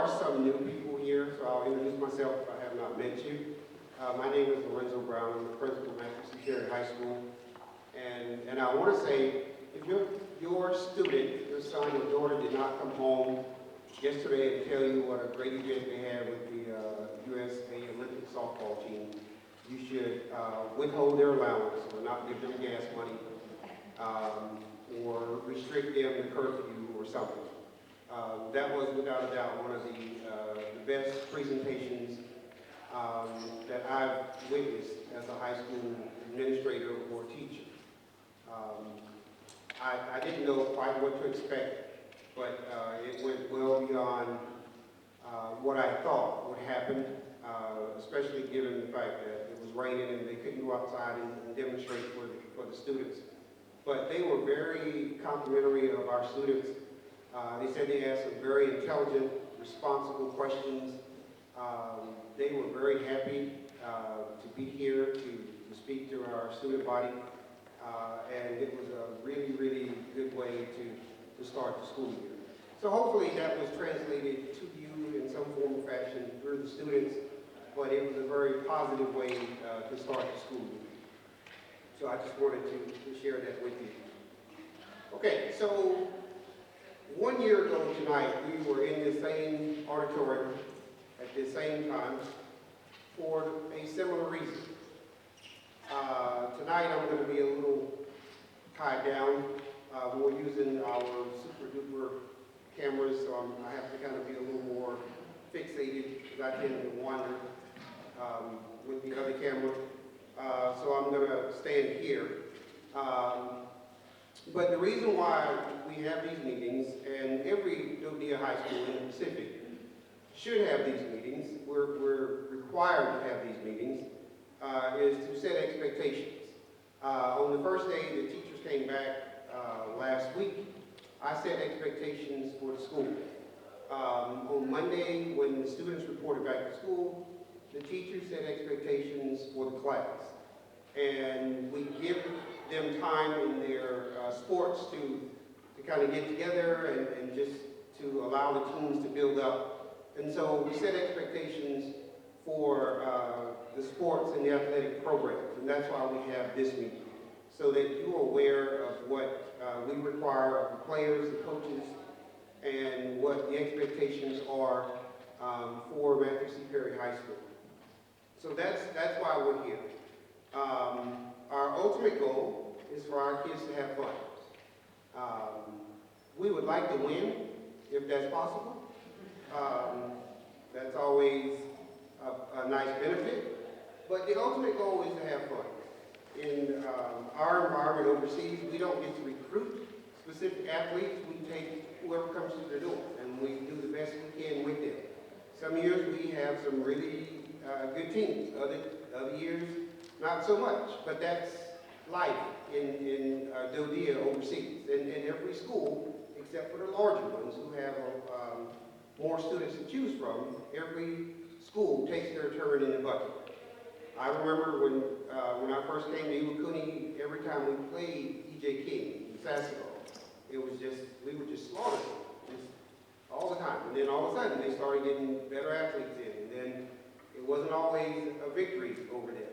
are some new people here, so I'll introduce myself if I have not met you. My name is Lorenzo Brown. I'm the principal of Matthew C. Perry High School. And I want to say, if your student, your son or daughter did not come home yesterday and tell you what a great event they had with the USA Olympic softball team, you should withhold their allowance or not give them gas money or restrict them to curfew or something. That was without a doubt one of the best presentations that I've witnessed as a high school administrator or teacher. I didn't know quite what to expect, but it went well beyond what I thought would happen, especially given the fact that it was raining and they couldn't go outside and demonstrate for the students. But they were very complimentary of our students. They said they asked some very intelligent, responsible questions. They were very happy to be here to speak to our student body. And it was a really, really good way to start the school year. So hopefully that was translated to you in some form or fashion through the students, but it was a very positive way to start the school year. So I just wanted to share that with you. Okay, so 1 year ago tonight, we were in the same auditorium at the same time for a similar reason. Tonight I'm going to be a little tied down. We're using our super duper cameras, so I have to kind of be a little more fixated because I tend to wander with the other camera. So I'm going to stand here. But the reason why we have these meetings, and every Dodea High School in the Pacific should have these meetings, we're required to have these meetings, is to set expectations. On the first day the teachers came back last week, I set expectations for the school. On Monday, when the students reported back to school, the teachers set expectations for the class. And we give them time in their sports to kind of get together and just to allow the teams to build up. And so we set expectations for the sports and the athletic programs, and that's why we have this meeting, so that you are aware of what we require of the players, the coaches, and what the expectations are for Matthew C. Perry High School. So that's why we're here. Our ultimate goal is for our kids to have fun. We would like to win, if that's possible. That's always a nice benefit. But the ultimate goal is to have fun. In our environment overseas, we don't get to recruit specific athletes. We take whoever comes through the door, and we do the best we can with them. Some years we have some really good teams. Other years, not so much. But that's life in Dodea overseas. And every school, except for the larger ones who have more students to choose from, every school takes their turn in the bucket. I remember when I first came to Iwakuni, every time we played E.J. King in Sassalo, it was just, we were just slaughtered all the time. And then all of a sudden, they started getting better athletes in. And then it wasn't always a victory over them.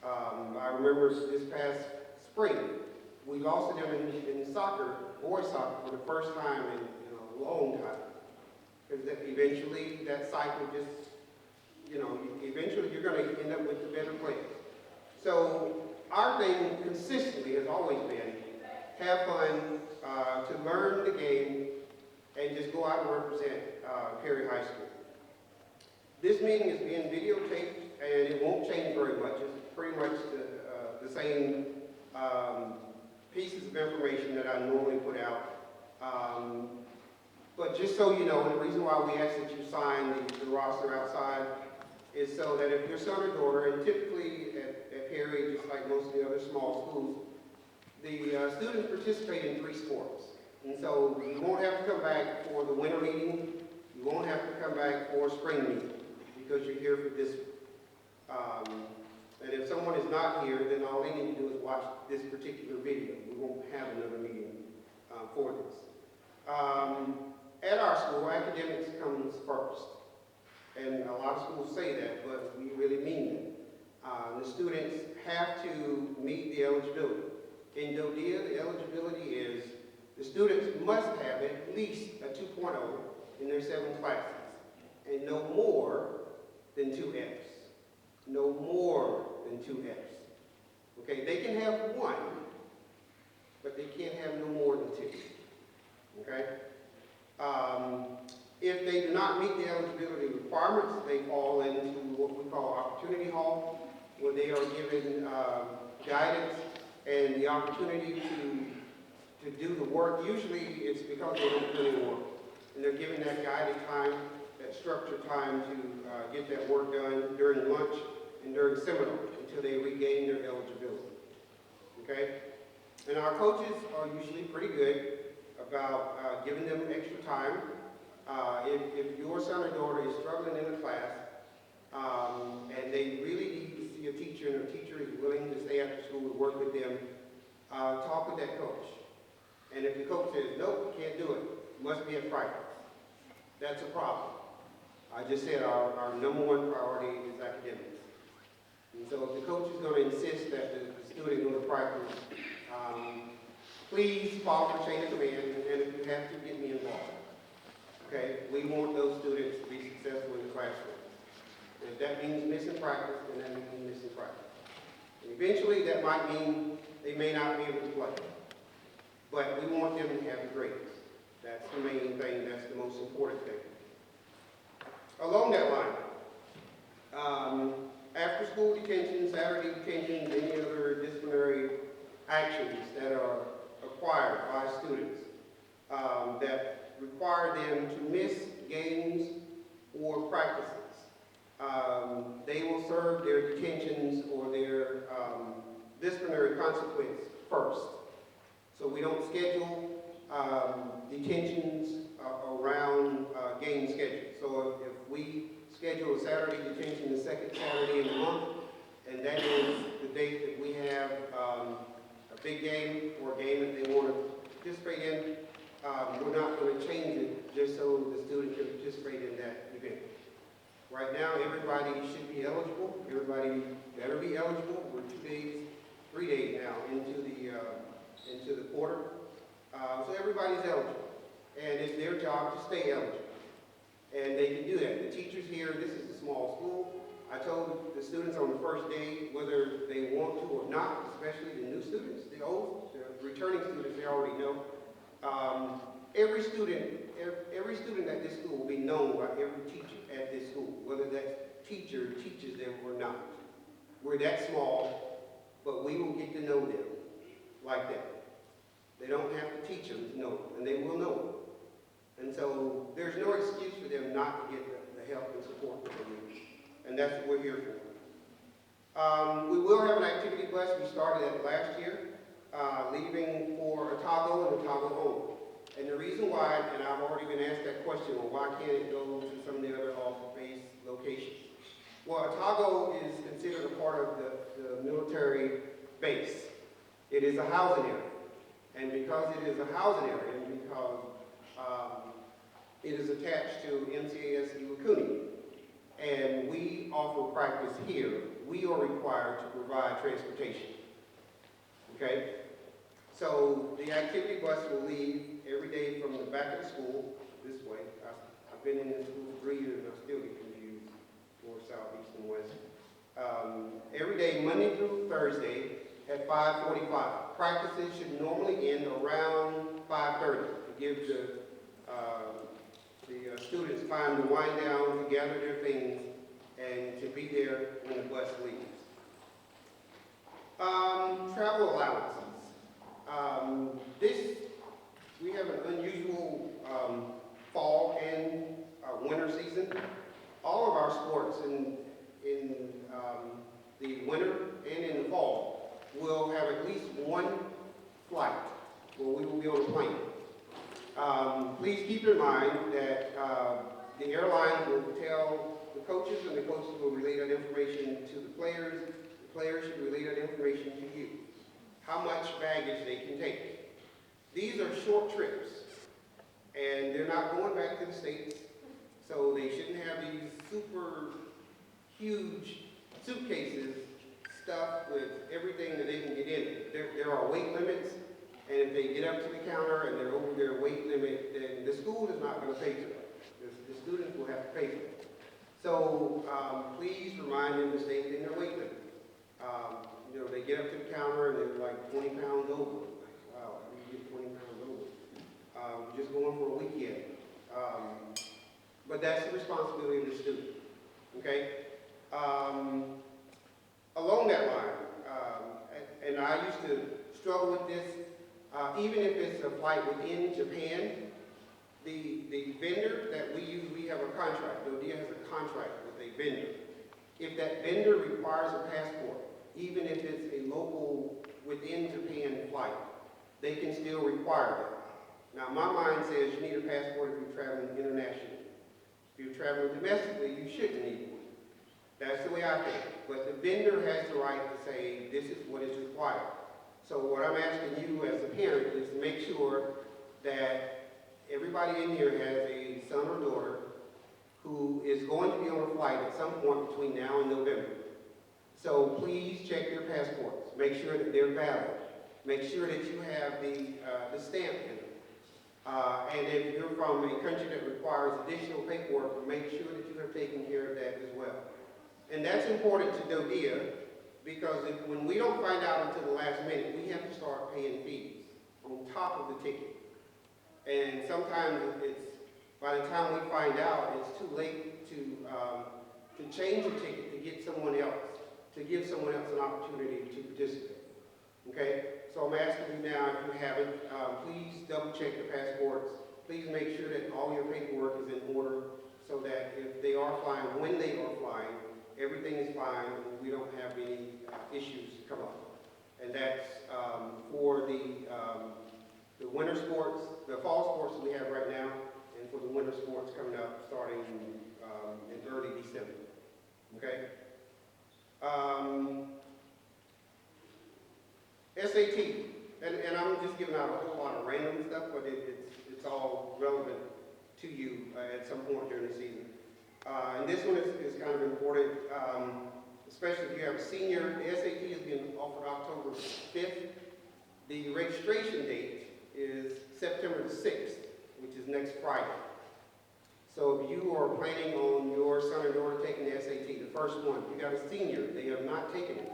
I remember this past spring, we lost to them in soccer, boys soccer, for the first time in a long time. Because eventually, that cycle just, eventually you're going to end up with the better players. So our thing consistently has always been have fun, to learn the game, and just go out and represent Perry High School. This meeting is being videotaped, and it won't change very much. It's pretty much the same pieces of information that I normally put out. But just so you know, and the reason why we ask that you sign the roster outside is so that if your son or daughter, and typically at Perry, just like most of the other small schools, the students participate in 3 sports. And so you won't have to come back for the winter meeting, you won't have to come back for spring meeting, because you're here for this. And if someone is not here, then all they need to do is watch this particular video. We won't have another meeting for this. at our school, academics comes first. And a lot of schools say that, but we really mean that. The students have to meet the eligibility. In DODEA, the eligibility is the students must have at least a 2.0 in their 7 classes and no more than 2 Fs. No more than 2 Fs. Okay, they can have 1, but they can't have no more than 2. Okay? If they do not meet the eligibility requirements, they fall into what we call Opportunity Hall, where they are given guidance and the opportunity to do the work. Usually it's because they don't do any work. And they're given that guided time, that structured time to get that work done during lunch and during seminar until they regain their eligibility. Okay? And our coaches are usually pretty good about giving them extra time. If your son or daughter is struggling in a class and they really need to see a teacher and a teacher is willing to stay after school to work with them, talk with that coach. And if the coach says, nope, can't do it, must be at practice, that's a problem. I just said our number 1 priority is academics. And so if the coach is going to insist that the student go to practice, please follow the chain of command, and if you have to, get me involved. Okay? We want those students to be successful in the classroom. And if that means missing practice, then that means missing practice. And eventually, that might mean they may not be able to play. But we want them to have the grades. That's the main thing. That's the most important thing. Along that line, after school detention, Saturday detentions, any other disciplinary actions that are acquired by students that require them to miss games or practices, they will serve their detentions or their disciplinary consequence first. So we don't schedule detentions around game schedule. So if we schedule a Saturday detention the second Saturday in the month, and that is the date that we have a big game or a game that they want to participate in, we're not going to change it just so the student can participate in that event. Right now, everybody should be eligible. Everybody better be eligible. We're 2 days, 3 days now into the quarter. So everybody's eligible. And it's their job to stay eligible. And they can do that. The teachers here, this is a small school. I told the students on the first day whether they want to or not, especially the new students, the returning students, they already know. Every student at this school will be known by every teacher at this school, whether that teacher teaches them or not. We're that small, but we will get to know them like that. They don't have to teach them to know them, and they will know them. And so there's no excuse for them not to get the help and support that they need. And that's what we're here for. We will have an activity bus. We started that last year, leaving for Otago and Otago home. And the reason why, and I've already been asked that question, well, why can't it go to some of the other off-base locations? Well, Otago is considered a part of the military base. It is a housing area. And because it is a housing area, and because it is attached to MCAS Iwakuni, and we offer practice here, we are required to provide transportation. Okay? So the activity bus will leave every day from the back of the school this way. I've been in this school for 3 years and I still get confused north, south, east, and west. Every day, Monday through Thursday at 5:45. Practices should normally end around 5:30 to give the students time to wind down, to gather their things, and to be there when the bus leaves. Travel allowances. We have an unusual fall and winter season. All of our sports in the winter and in the fall will have at least one flight where we will be on a plane. Please keep in mind that the airline will tell the coaches, and the coaches will relay that information to the players. The players should relay that information to you. How much baggage they can take. These are short trips. And they're not going back to the States, so they shouldn't have these super huge suitcases stuffed with everything that they can get in. There are weight limits, and if they get up to the counter and they're over their weight limit, then the school is not going to pay for it. The students will have to pay for it. So please remind them to stay within their weight limit. You know, they get up to the counter and they're like 20 pounds over. Like, wow, how do you get 20 pounds over? Just going for a weekend. But that's the responsibility of the student. Okay? Along that line, and I used to struggle with this, even if it's a flight within Japan, the vendor that we use, we have a contract. DoDEA has a contract with a vendor. If that vendor requires a passport, even if it's a local within Japan flight, they can still require that. Now, my mind says you need a passport if you're traveling internationally. If you're traveling domestically, you shouldn't need one. That's the way I think. But the vendor has the right to say, this is what is required. So what I'm asking you as a parent is to make sure that everybody in here has a son or daughter who is going to be on a flight at some point between now and November. So please check your passports. Make sure that they're valid. Make sure that you have the stamp in them. And if you're from a country that requires additional paperwork, make sure that you have taken care of that as well. And that's important to DoDEA because when we don't find out until the last minute, we have to start paying fees on top of the ticket. And sometimes by the time we find out, it's too late to change the ticket, to get someone else, to give someone else an opportunity to participate. Okay? So I'm asking you now, if you haven't, please double check your passports. Please make sure that all your paperwork is in order so that if they are flying, when they are flying, everything is fine and we don't have any issues come up. And that's for the winter sports, the fall sports that we have right now, and for the winter sports coming up starting in early December. Okay? SAT, and I'm just giving out a whole lot of random stuff, but it's all relevant to you at some point during the season. And this one is kind of important, especially if you have a senior. The SAT is being offered October 5th. The registration date is September the 6th, which is next Friday. So if you are planning on your son or daughter taking the SAT, the first one, if you got a senior, they have not taken it,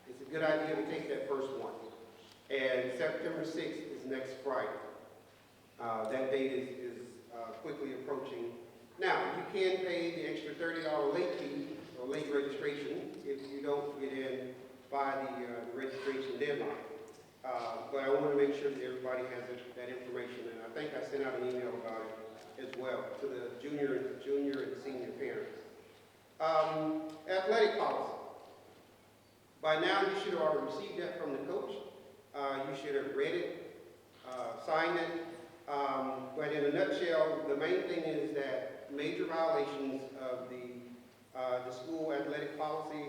it's a good idea to take that first one. And September 6th is next Friday. That date is quickly approaching. Now, you can pay the extra $30 late fee or late registration if you don't get in by the registration deadline. But I want to make sure that everybody has that information, and I think I sent out an email about it as well to the junior and senior parents. Athletic policy. By now, you should have already received that from the coach. You should have read it, signed it. But in a nutshell, the main thing is that major violations of the school athletic policy,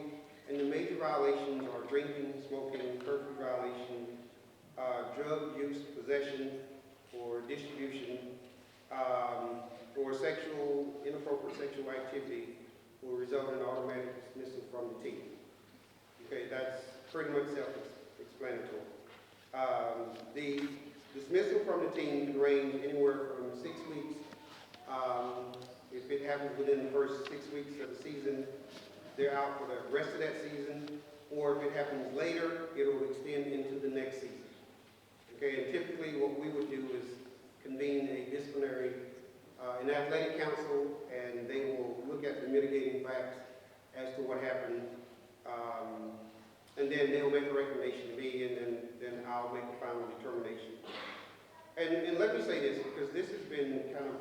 and the major violations are drinking, smoking, curfew violation, drug use, possession, or distribution, or inappropriate sexual activity will result in automatic dismissal from the team. Okay, that's pretty much self-explanatory. The dismissal from the team can range anywhere from 6 weeks. If it happens within the first 6 weeks of the season, they're out for the rest of that season. Or if it happens later, it will extend into the next season. Okay, and typically what we would do is convene a disciplinary, an athletic council, and they will look at the mitigating facts as to what happened. And then they'll make a recommendation to me, and then I'll make the final determination. And let me say this, because this has been kind of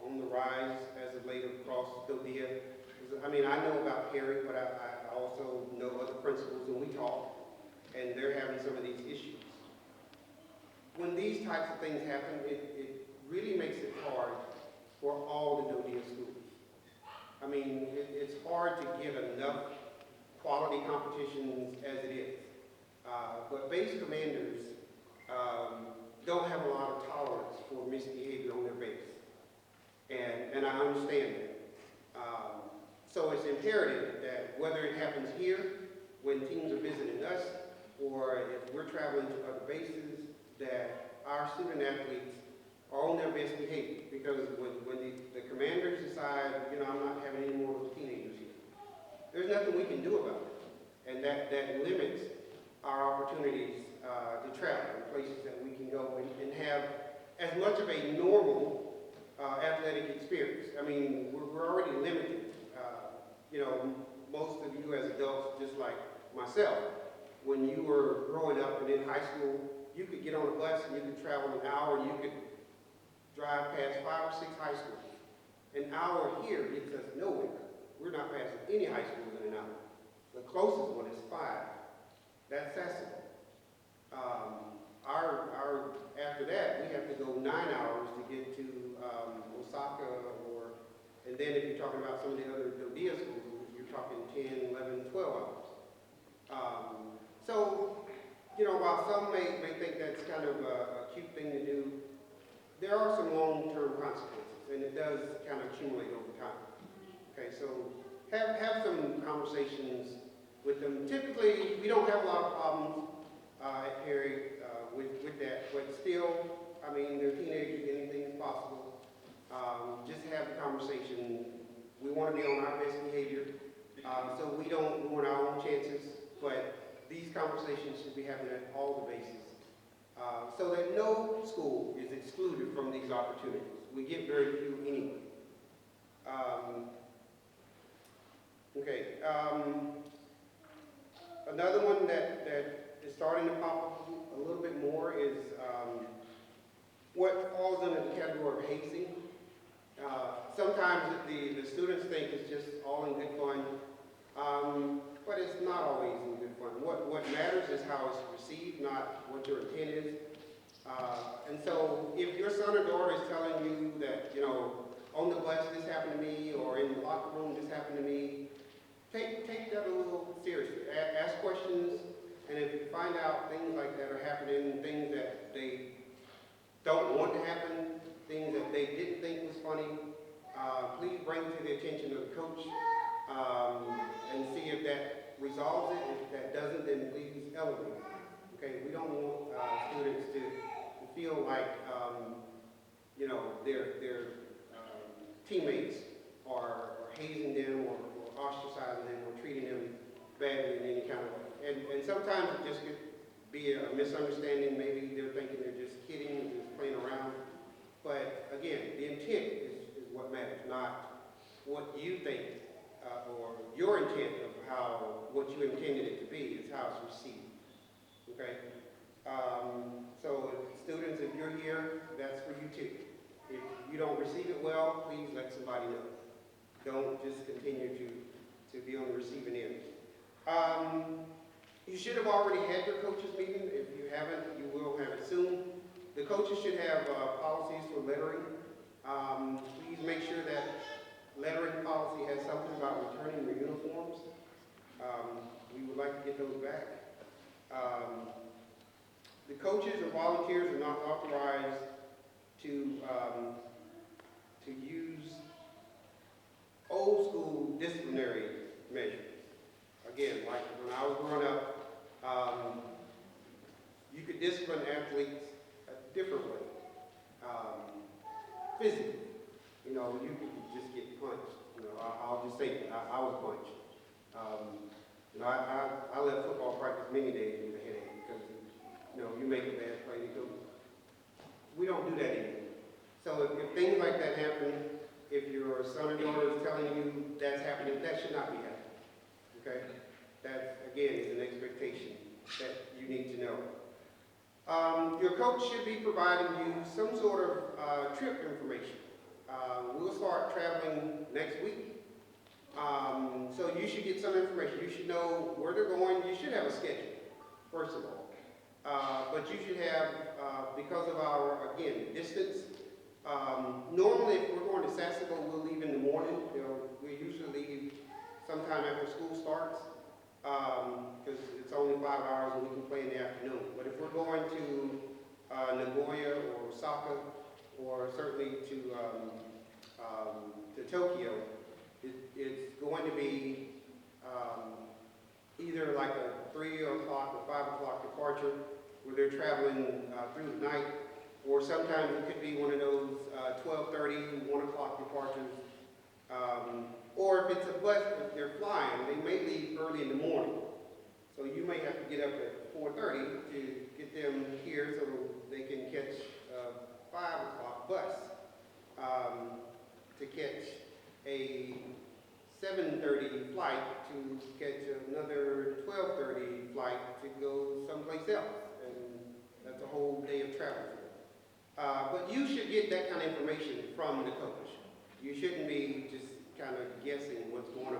on the rise as of late across DoDEA. I mean, I know about Harry, but I also know other principals, and we talk, and they're having some of these issues. When these types of things happen, it really makes it hard for all the DoDEA schools. I mean, it's hard to get enough quality competitions as it is. But base commanders, don't have a lot of tolerance for misbehavior on their base. And I understand that. So it's imperative that whether it happens here, when teams are visiting us, or if we're traveling to other bases, that our student athletes are on their best behavior. Because when the commanders decide, you know, I'm not having any more of those teenagers here, there's nothing we can do about it. And that limits our opportunities to travel in places that we can go and have as much of a normal athletic experience. I mean, we're already limited. You know, most of you as adults, just like myself, when you were growing up and in high school, you could get on a bus and you could travel an hour, and you could drive past 5 or 6 high schools. An hour here gets us nowhere. We're not passing any high schools in an hour. The closest one is 5. That's Sasebo. After that, we have to go 9 hours to get to Osaka, and then if you're talking about some of the other Dodea schools, you're talking 10, 11, 12 hours. So, you know, while some may think that's kind of a cute thing to do, there are some long-term consequences, and it does kind of accumulate over time. Okay, so have some conversations with them. Typically, we don't have a lot of problems at Perry with that, but still, I mean, they're teenagers, anything is possible. Just have the conversation. We want to be on our best behavior, so we don't ruin our own chances, but these conversations should be happening at all the bases, so that no school is excluded from these opportunities. We get very few anyway. Another one that is starting to pop up a little bit more is what falls under the category of hazing. Sometimes the students think it's just all in good fun, but it's not always in good fun. What matters is how it's received, not what your intent is. And so if your son or daughter is telling you that, you know, on the bus this happened to me, or in the locker room this happened to me, take that a little seriously. Ask questions, and if you find out things like that are happening, things that they don't want to happen, things that they didn't think was funny, please bring it to the attention of the coach and see if that resolves it. If that doesn't, then please elevate it. Okay, we don't want students to feel like you know, their teammates are hazing them or ostracizing them or treating them badly in any kind of way. And sometimes it just could be a misunderstanding. Maybe they're thinking they're just kidding and just playing around. But again, the intent is what matters, not what you think or your intent of what you intended it to be. Is how it's received. Okay? So students, if you're here, that's for you too. If you don't receive it well, please let somebody know. Don't just continue to be on the receiving end. You should have already had your coaches meeting. If you haven't, you will have it soon. The coaches should have policies for lettering. Please make sure that lettering policy has something about returning your uniforms. We would like to get those back. The coaches or volunteers are not authorized to use old school disciplinary measures. Again, like when I was growing up, you could discipline athletes a different way. Physically, you know, you could just get punched. You know, I'll just say that I was punched. You know, I left football practice many days with a headache because, you know, you make a bad play, you go. We don't do that anymore. So if things like that happen, if your son or daughter is telling you that's happening, that should not be happening. Okay? That, again, is an expectation that you need to know. Your coach should be providing you some sort of trip information. We'll start traveling next week. So you should get some information. You should know where they're going. You should have a schedule, first of all. But you should have, because of our, again, distance, normally if we're going to Sasebo, we'll leave in the morning. You know, we usually leave sometime after school starts, because it's only 5 hours and we can play in the afternoon. But if we're going to Nagoya or Osaka, or certainly to Tokyo, it's going to be either like a 3 o'clock or 5 o'clock departure where they're traveling through the night, or sometimes it could be one of those 12:30, 1 o'clock departures. Or if it's a bus that they're flying, they may leave early in the morning. So you may have to get up at 4:30 to get them here so they can catch a 5 o'clock bus to catch a 7:30 flight to catch another 12:30 flight to go someplace else. And that's a whole day of travel for them. But you should get that kind of information from the coach. You shouldn't be just kind of guessing what's going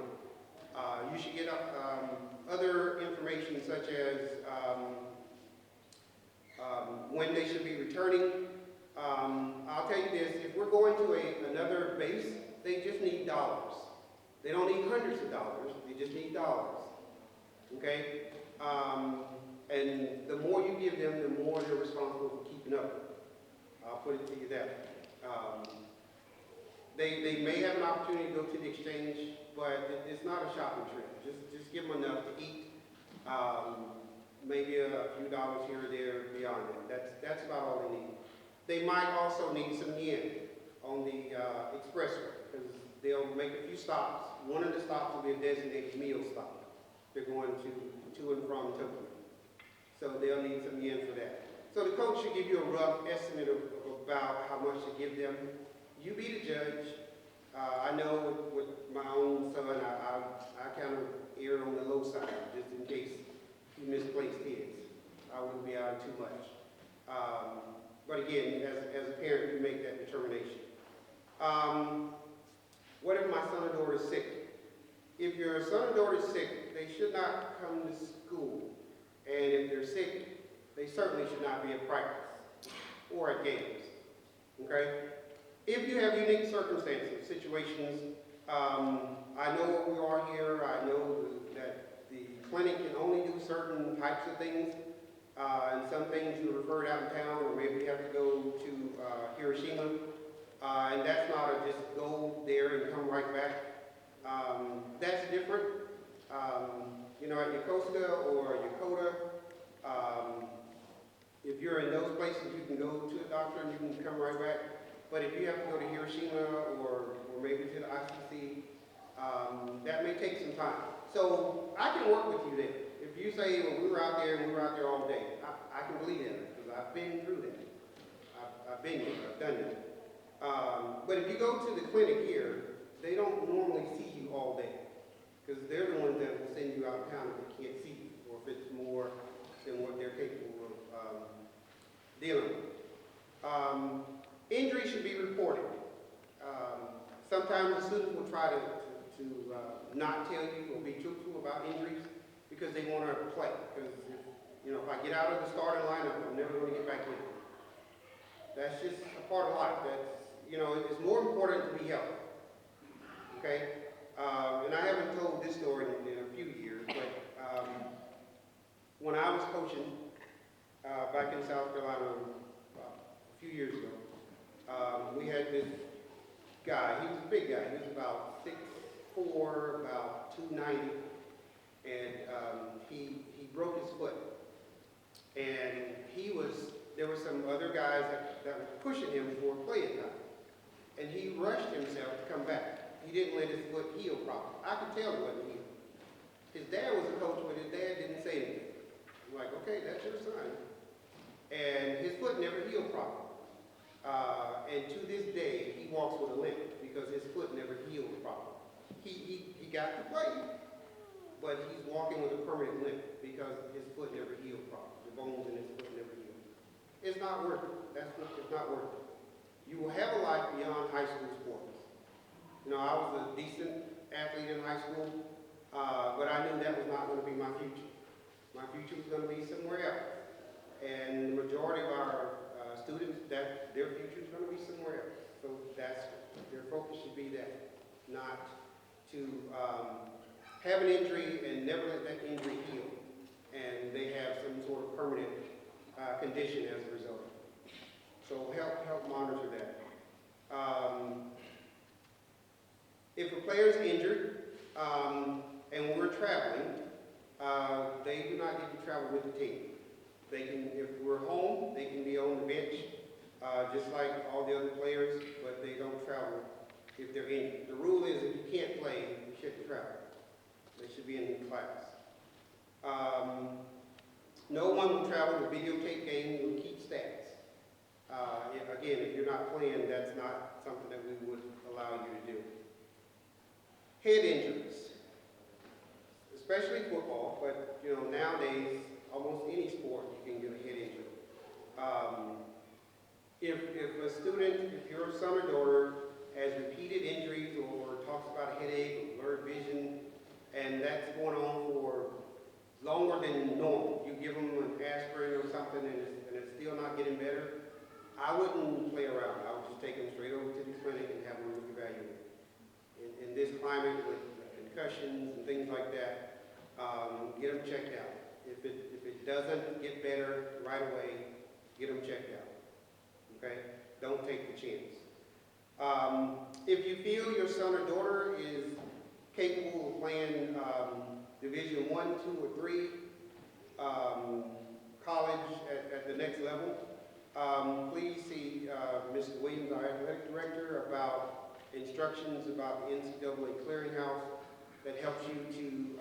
on. You should get other information such as when they should be returning. I'll tell you this, if we're going to another base, they just need dollars. They don't need hundreds of dollars, they just need dollars. Okay? And the more you give them, the more they're responsible for keeping up. I'll put it to you that. They may have an opportunity to go to the exchange, but it's not a shopping trip. Just give them enough to eat. Maybe a few dollars here or there beyond that. That's about all they need. They might also need some yen on the expressway, because they'll make a few stops. One of the stops will be a designated meal stop. They're going to and from Tokyo. So they'll need some yen for that. So the coach should give you a rough estimate of about how much to give them. You be the judge. I know with my own son, I kind of err on the low side, just in case he misplaced his. I wouldn't be out too much. But again, as a parent, you make that determination. What if my son or daughter is sick? If your son or daughter is sick, they should not come to school. And if they're sick, they certainly should not be at practice or at games. Okay? If you have unique circumstances, situations, I know what we are here. I know that the clinic can only do certain types of things. And some things you refer out in town, or maybe you have to go to Hiroshima. And that's not a just go there and come right back. That's different. You know, at Yokosuka or Yokota, if you're in those places, you can go to a doctor and you can come right back. But if you have to go to Hiroshima or maybe to the ICC, that may take some time. So I can work with you there. If you say, well, we were out there and we were out there all day, I can believe that because I've been through that. I've been there, I've done that. But if you go to the clinic here, they don't normally see you all day because they're the ones that will send you out of town if they can't see you or if it's more than what they're capable of dealing with. Injuries should be reported. Sometimes the students will try to not tell you or be truthful about injuries because they want to play. Because if I get out of the starting lineup, I'm never going to get back in. That's just a part of life. It's more important to be healthy. Okay? And I haven't told this story in a few years, but when I was coaching back in South Carolina a few years ago, we had this guy. He was a big guy. He was about 6'4", about 290, and he broke his foot. And there were some other guys that were pushing him for playing time. And he rushed himself to come back. He didn't let his foot heal properly. I could tell it wasn't healed. His dad was a coach, but his dad didn't say anything. I'm like, okay, that's your son. And his foot never healed properly. And to this day, he walks with a limp because his foot never healed properly. He got to play, but he's walking with a permanent limp because his foot never healed properly. The bones in his foot never healed. It's not worth it. It's not worth it. You will have a life beyond high school sports. I was a decent athlete in high school, but I knew that was not going to be my future. My future was going to be somewhere else. And the majority of our students, their future is going to be somewhere else. So their focus should be that, not to have an injury and never let that injury heal, and they have some sort of permanent condition as a result. So help monitor that. If a player is injured and we're traveling, they do not get to travel with the team. They can, if we're home, they can be on the bench, just like all the other players, but they don't travel if they're injured. The rule is if you can't play, you shouldn't travel. They should be in class. No one will travel to videotape games or keep stats. Again, if you're not playing, that's not something that we would allow you to do. Head injuries, especially football, but nowadays, almost any sport you can get a head injury. If a student, if your son or daughter has repeated injuries or talks about a headache or blurred vision, and that's going on for longer than normal, you give them an aspirin or something and it's still not getting better, I wouldn't play around. I would just take them straight over to the clinic and have them evaluated. In this climate with concussions and things like that, get them checked out. If it doesn't get better right away, get them checked out. Okay? Don't take the chance. If you feel your son or daughter is capable of playing Division I, II, or III, college at the next level, please see Mr. Williams, our athletic director, about instructions about the NCAA clearinghouse that helps you to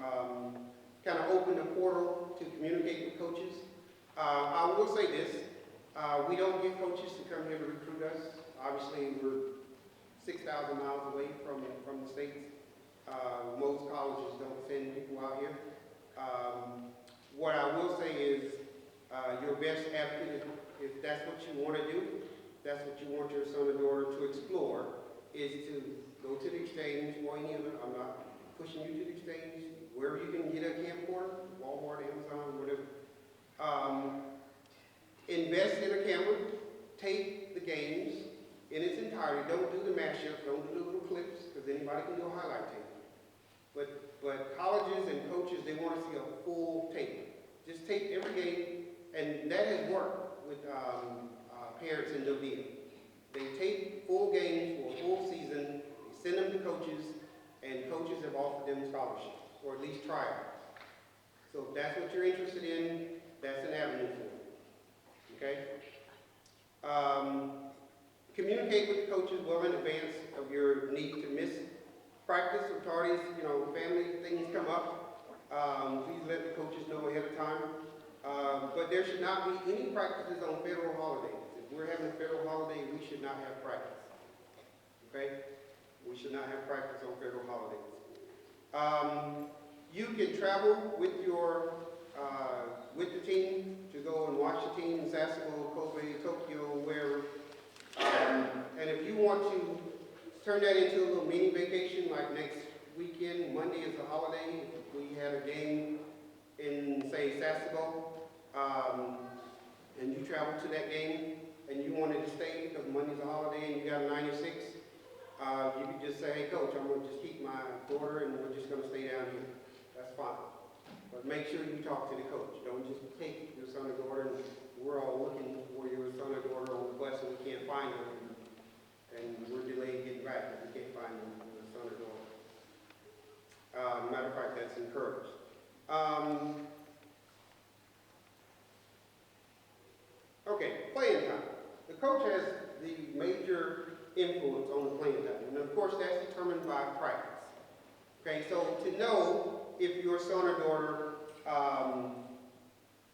kind of open the portal to communicate with coaches. I will say this, we don't get coaches to come here to recruit us. Obviously, we're 6,000 miles away from the States. Most colleges don't send people out here. What I will say is your best advocate, if that's what you want to do, that's what you want your son or daughter to explore, is to go to the exchange or any other. I'm not pushing you to the exchange. Wherever you can get a camcorder, Walmart, Amazon, whatever. Invest in a camera. Tape the games in its entirety. Don't do the mashups. Don't do the little clips, because anybody can do a highlight tape. But colleges and coaches, they want to see a full tape. Just tape every game, and that has worked with parents in Dodena. They tape full games for a full season, they send them to coaches, and coaches have offered them scholarships, or at least tryouts. So if that's what you're interested in, that's an avenue for you. Okay? Communicate with the coaches well in advance of your need to miss practice or tardies, family things come up. Please let the coaches know ahead of time. But there should not be any practices on federal holidays. If we're having a federal holiday, we should not have practice. Okay? We should not have practice on federal holidays. You can travel with the team to go and watch the team in Sasebo, Kobe, Tokyo, wherever. And if you want to turn that into a little mini vacation, like next weekend, Monday is a holiday. If we had a game in, say, Sasebo, and you travel to that game, and you wanted to stay because Monday's a holiday and you got a 96, you could just say, hey, coach, I'm going to just keep my daughter and we're just going to stay down here. That's fine. But make sure you talk to the coach. Don't just take your son or daughter and we're all looking for your son or daughter on the bus and we can't find them. And we're delayed getting back if we can't find your son or daughter. Matter of fact, that's encouraged. Okay, playing time. The coach has the major influence on the playing time. And of course, that's determined by practice. Okay, so to know if your son or daughter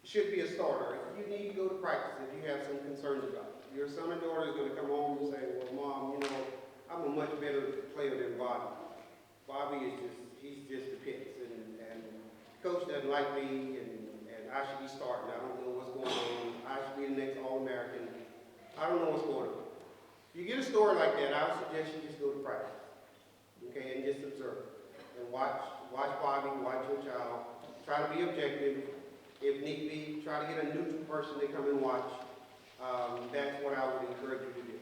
should be a starter, if you need to go to practice, if you have some concerns about it, your son or daughter is going to come home and say, well, Mom, I'm a much better player than Bobby. Bobby is he's just the pits, and coach doesn't like me, and I should be starting. I don't know what's going on. I should be the next All-American. I don't know what's going on. If you get a story like that, I would suggest you just go to practice, okay, and just observe. And watch Bobby, watch your child. Try to be objective. If need be, try to get a neutral person to come and watch. That's what I would encourage you to do.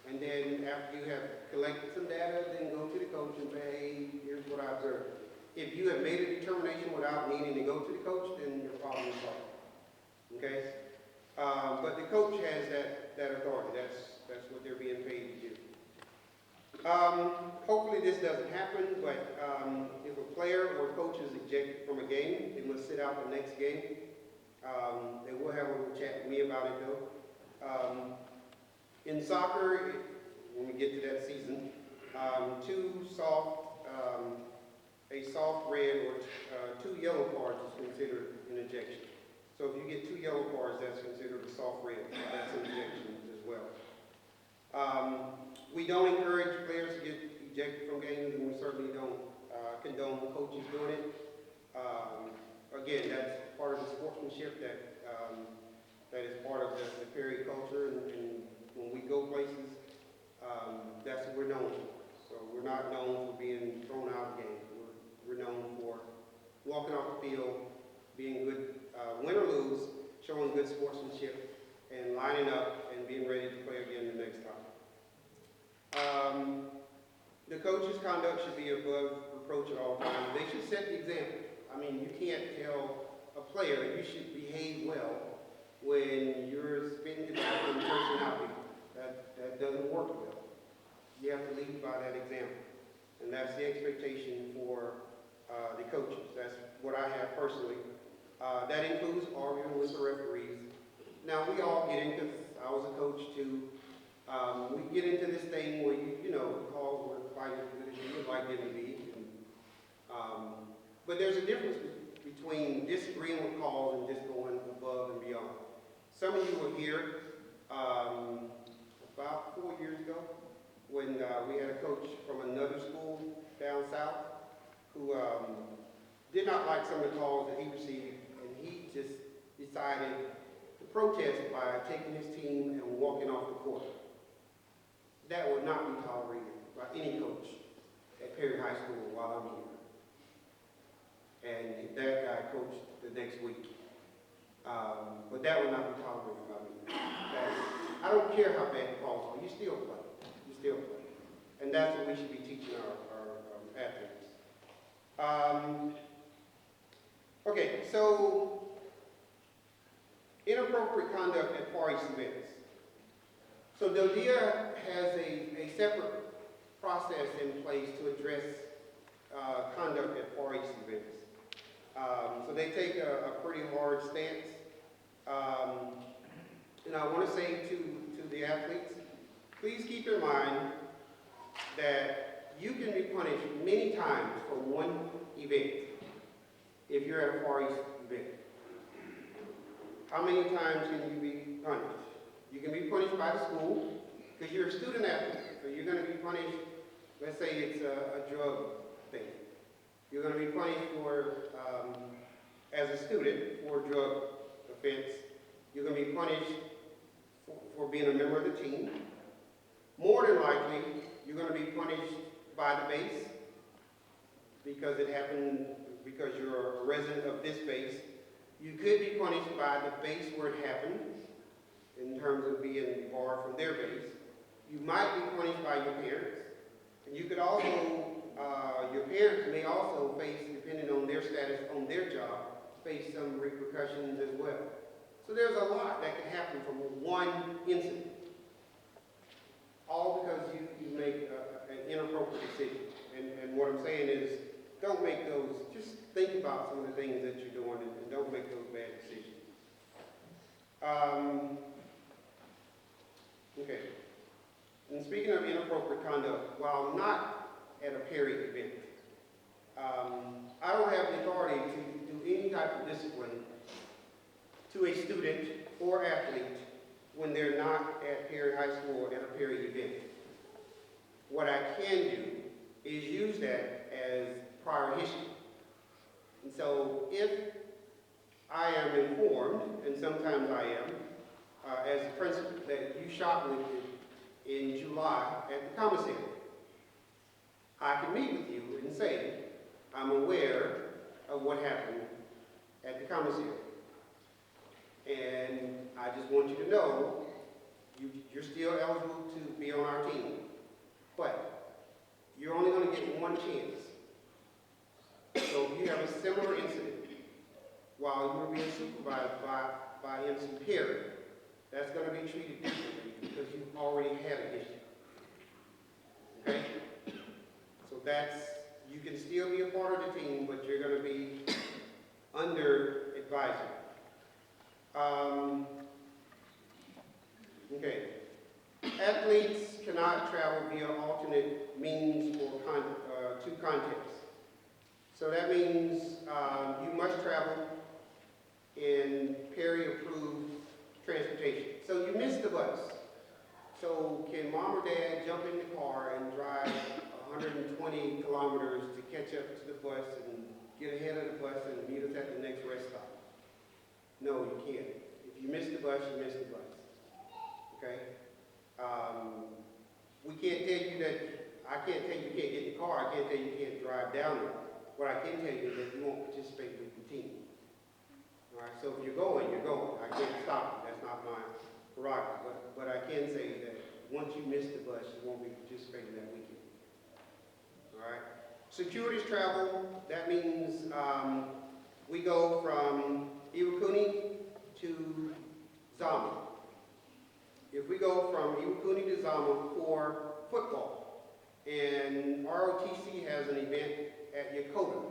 And then after you have collected some data, then go to the coach and say, hey, here's what I observed. If you have made a determination without needing to go to the coach, then your problem is solved. Okay? But the coach has that that authority. That's what they're being paid to do. Hopefully this doesn't happen, but if a player or coach is ejected from a game, they must sit out the next game. They will have a little chat with me about it though. In soccer, when we get to that season, a soft red or 2 yellow cards is considered an ejection. So if you get 2 yellow cards, that's considered a soft red. That's an ejection as well. We don't encourage players to get ejected from games, and we certainly don't condone coaches doing it. Again, that's part of the sportsmanship that is part of the Perry culture, and when we go places, that's what we're known for. So we're not known for being thrown out of games. We're known for walking off the field, being good, win or lose, showing good sportsmanship, and lining up and being ready to play again the next time. The coach's conduct should be above reproach at all times. They should set the example. I mean, you can't tell a player you should behave well when you're spitting it out and cursing out people. That doesn't work well. You have to lead by that example. And that's the expectation for the coaches. That's what I have personally. That includes arguing with the referees. Now, we all get into, I was a coach too, we get into this thing where you know, the calls were quite as good as you would like them to be. But there's a difference between disagreeing with calls and just going above and beyond. Some of you were here about 4 years ago when we had a coach from another school down south who did not like some of the calls that he received, and he just decided to protest by taking his team and walking off the court. That would not be tolerated by any coach at Perry High School while I'm here. And that guy coached the next week. But that would not be tolerated by me. I don't care how bad the calls are, you still play. You still play. And that's what we should be teaching our athletes. Okay, so inappropriate conduct at Far East events. So DODEA has a separate process in place to address conduct at Far East events. So they take a pretty hard stance. And I want to say to the athletes, please keep in mind that you can be punished many times for one event if you're at a Far East event. How many times can you be punished? You can be punished by the school because you're a student athlete. So you're going to be punished, let's say it's a drug thing. You're going to be punished for, as a student, for a drug offense. You're going to be punished for being a member of the team. More than likely, you're going to be punished by the base because it happened, because you're a resident of this base. You could be punished by the base where it happened in terms of being barred from their base. You might be punished by your parents. And you could also, your parents may also face, depending on their status on their job, face some repercussions as well. So there's a lot that can happen from one incident, all because you make an inappropriate decision. And what I'm saying is, don't make those, just think about some of the things that you're doing and don't make those bad decisions. Okay. And speaking of inappropriate conduct, while not at a Perry event, I don't have the authority to do any type of discipline to a student or athlete when they're not at Perry High School at a Perry event. What I can do is use that as prior history. And so if I am informed, and sometimes I am, as a principal, that you shoplifted in July at the commissary, I can meet with you and say, I'm aware of what happened at the commissary. And I just want you to know you're still eligible to be on our team. But you're only going to get one chance. So if you have a similar incident while you're being supervised by MC Perry, that's going to be treated differently because you've already had a issue. Okay? So that's, you can still be a part of the team, but you're going to be under advisory. Okay. Athletes cannot travel via alternate means or to contests. So that means you must travel in Perry-approved transportation. So you missed the bus. So can mom or dad jump in the car and drive 120 kilometers to catch up to the bus and get ahead of the bus and meet us at the next rest stop? No, you can't. If you miss the bus, you miss the bus. Okay? We can't tell you that, I can't tell you you can't get in the car, I can't tell you you can't drive down there. What I can tell you is that you won't participate with the team. All right, so if you're going, you're going. I can't stop you, that's not my prerogative. But I can say that once you miss the bus, you won't be participating that weekend. All right? Securities travel, that means we go from Iwakuni to Zama. If we go from Iwakuni to Zama for football, and ROTC has an event at Yokota,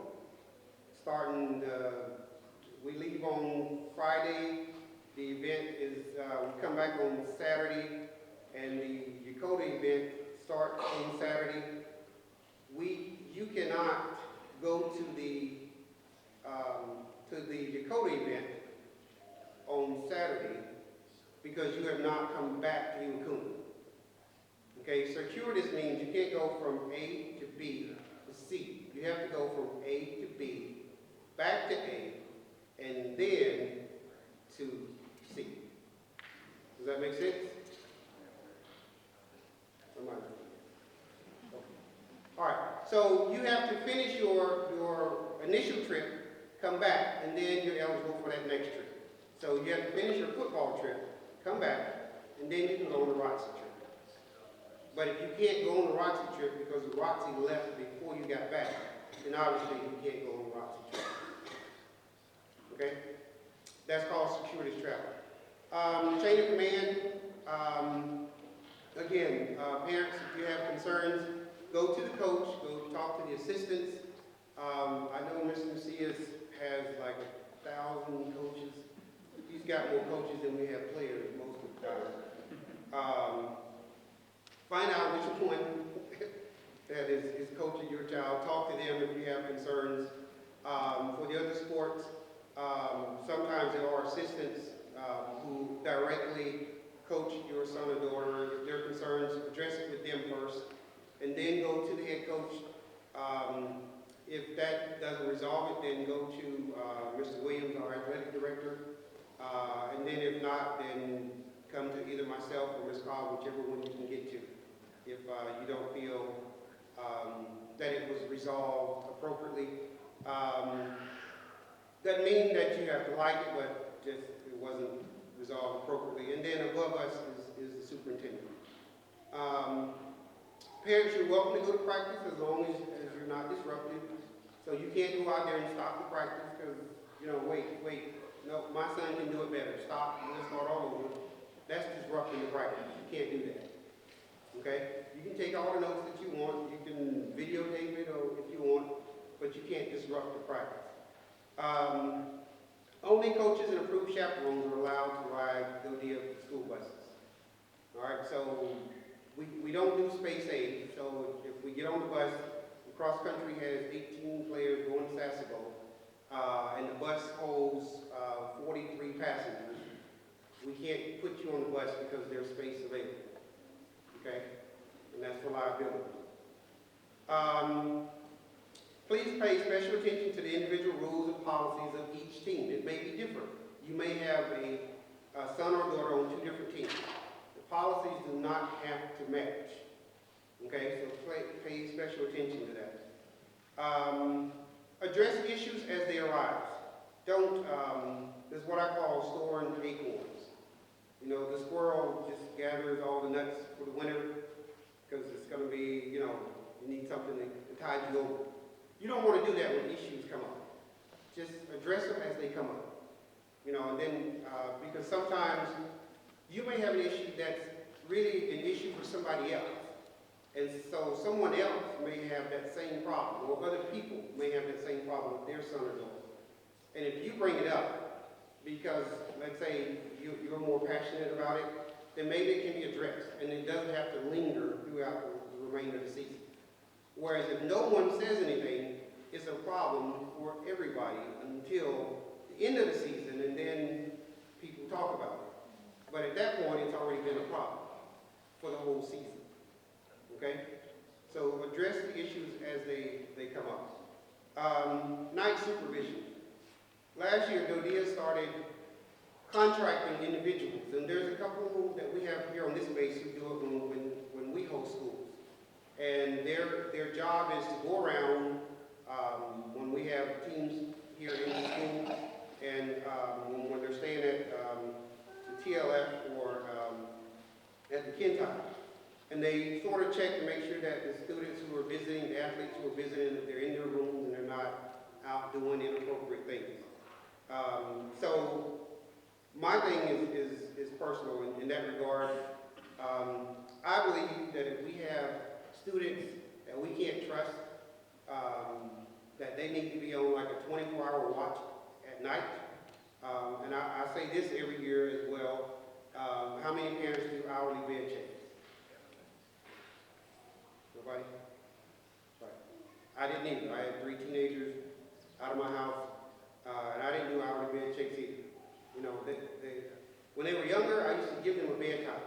starting, we leave on Friday, the event is, we come back on Saturday, and the Yokota event starts on Saturday. You cannot go to the Yokota event on Saturday because you have not come back to Iwakuni. Okay, circuitous means you can't go from A to B to C. You have to go from A to B, back to A, and then to C. Does that make sense? Somebody? Okay. All right, so you have to finish your initial trip, come back, and then you're eligible for that next trip. So you have to finish your football trip, come back, and then you can go on the ROTC trip. But if you can't go on the ROTC trip because the ROTC left before you got back, then obviously you can't go on the ROTC trip. Okay? That's called securities travel. Chain of command, again, parents, if you have concerns, go to the coach, go talk to the assistants. I know Mr. Macias has like 1,000 coaches. He's got more coaches than we have players most of the time. Find out which one that is coaching your child. Talk to them if you have concerns. For the other sports, sometimes there are assistants who directly coach your son or daughter. If there are concerns, address it with them first, and then go to the head coach. If that doesn't resolve it, then go to Mr. Williams, our athletic director. And then if not, then come to either myself or Ms. Cobb, whichever one you can get to. If you don't feel that it was resolved appropriately. Doesn't mean that you have to like it, but just it wasn't resolved appropriately. And then above us is the superintendent. Parents, you're welcome to go to practice as long as you're not disruptive. So you can't go out there and stop the practice because, you know, wait, no, my son can do it better. Stop, let's start all over. That's disrupting the practice. You can't do that. Okay? You can take all the notes that you want. You can videotape it or if you want, but you can't disrupt the practice. Only coaches and approved chaperones are allowed to ride the school buses. All right, so we don't do space aid. So if we get on the bus, the cross country has 18 players going to Sasebo, and the bus holds 43 passengers. We can't put you on the bus because there's space available. Okay, and that's for liability. Please pay special attention to the individual rules and policies of each team. It may be different. You may have a son or daughter on two different teams. The policies do not have to match. Okay, so pay special attention to that. Address issues as they arise. Don't, this is what I call storing acorns. You know, the squirrel just gathers all the nuts for the winter because it's going to be, you know, you need something to tide you over. You don't want to do that when issues come up. Just address them as they come up. You know, and then, because sometimes you may have an issue that's really an issue for somebody else. And so someone else may have that same problem, or other people may have that same problem with their son or daughter. And if you bring it up, because let's say you're more passionate about it, then maybe it can be addressed, and it doesn't have to linger throughout the remainder of the season. Whereas if no one says anything, it's a problem for everybody until the end of the season, and then people talk about it. But at that point, it's already been a problem for the whole season. Okay? So address the issues as they come up. Night supervision. Last year, DODEA started contracting individuals, and there's a couple that we have here on this base who do it when we host schools. And their job is to go around when we have teams here in the school, and when they're staying at the TLF or at the Kentucky. And they sort of check to make sure that the students who are visiting, the athletes who are visiting, that they're in their rooms and they're not out doing inappropriate things. So my thing is personal in that regard. I believe that if we have students that we can't trust, that they need to be on like a 24-hour watch at night. And I say this every year as well. How many parents do hourly bed checks? Nobody? Right. I didn't either. I had 3 teenagers out of my house, and I didn't do hourly bed checks either. You know, when they were younger, I used to give them a bedtime,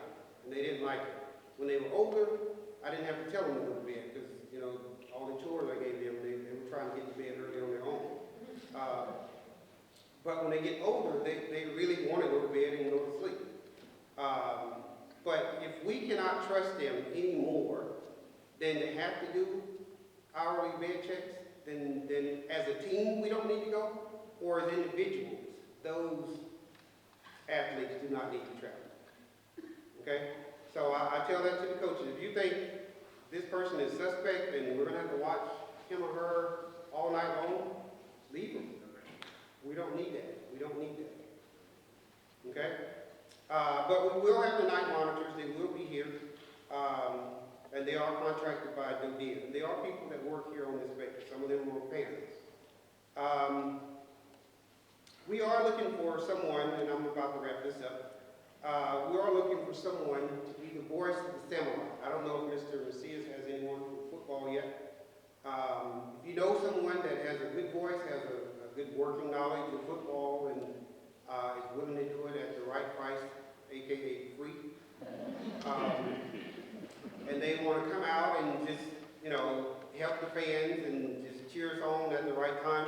and they didn't like it. When they were older, I didn't have to tell them to go to bed because, you know, all the chores I gave them, they were trying to get to bed early on their own. But when they get older, they really want to go to bed and go to sleep. But if we cannot trust them anymore, then they have to do hourly bed checks, then as a team we don't need to go, or as individuals, those athletes do not need to travel. Okay? So I tell that to the coaches. If you think this person is suspect and we're going to have to watch him or her all night long, leave them. We don't need that. We don't need that. Okay? But we will have the night monitors. They will be here. And they are contracted by DODEA. They are people that work here on this base. Some of them are parents. We are looking for someone, and I'm about to wrap this up. We are looking for someone to be the voice of the samurai. I don't know if Mr. Macias has anyone for football yet. If you know someone that has a good voice, has a good working knowledge of football, and is willing to do it at the right price, aka free, and they want to come out and just, you know, help the fans and just cheer us on at the right time,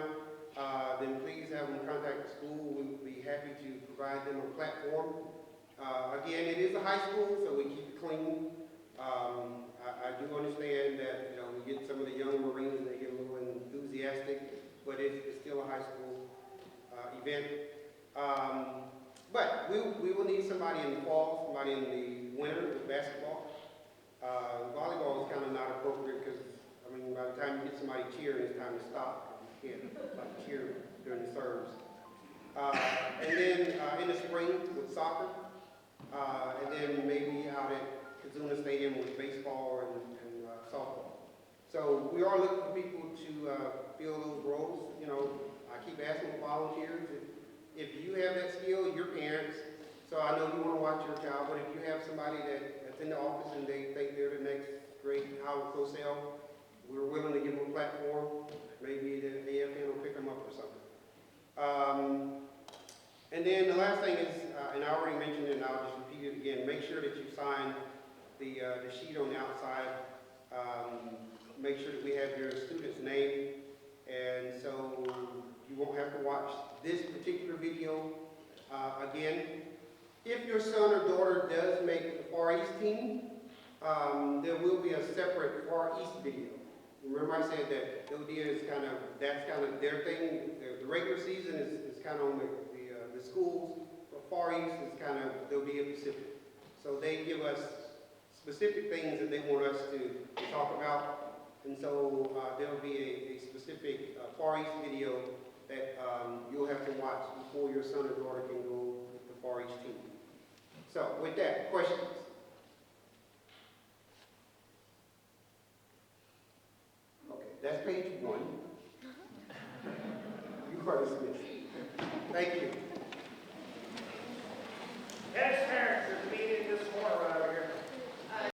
then please have them contact the school. We would be happy to provide them a platform. Again, it is a high school, so we keep it clean. I do understand that, you know, we get some of the young Marines and they get a little enthusiastic, but it's still a high school event. But we will need somebody in the fall, somebody in the winter with basketball. Volleyball is kind of not appropriate because, I mean, by the time you get somebody cheering, it's time to stop. You can't like cheer during the serves. And then in the spring with soccer, and then maybe out at Kazuna Stadium with baseball and softball. So we are looking for people to fill those roles. You know, I keep asking for volunteers. If you have that skill, your parents, so I know you want to watch your child, but if you have somebody that's in the office and they think they're the next great Howard Cosell, we're willing to give them a platform. Maybe the AFN will pick them up or something. And then the last thing is, and I already mentioned it and I'll just repeat it again, make sure that you sign the sheet on the outside. Make sure that we have your student's name, and so you won't have to watch this particular video again. If your son or daughter does make the Far East team, there will be a separate Far East video. Remember I said that DODEA is that's kind of their thing. The regular season is kind of on the schools, but Far East is kind of DODEA Pacific. So they give us specific things that they want us to talk about, and so there will be a specific Far East video that you'll have to watch before your son or daughter can go with the Far East team. So with that, questions? Okay, that's page 1. You heard us, Mitch. Thank you.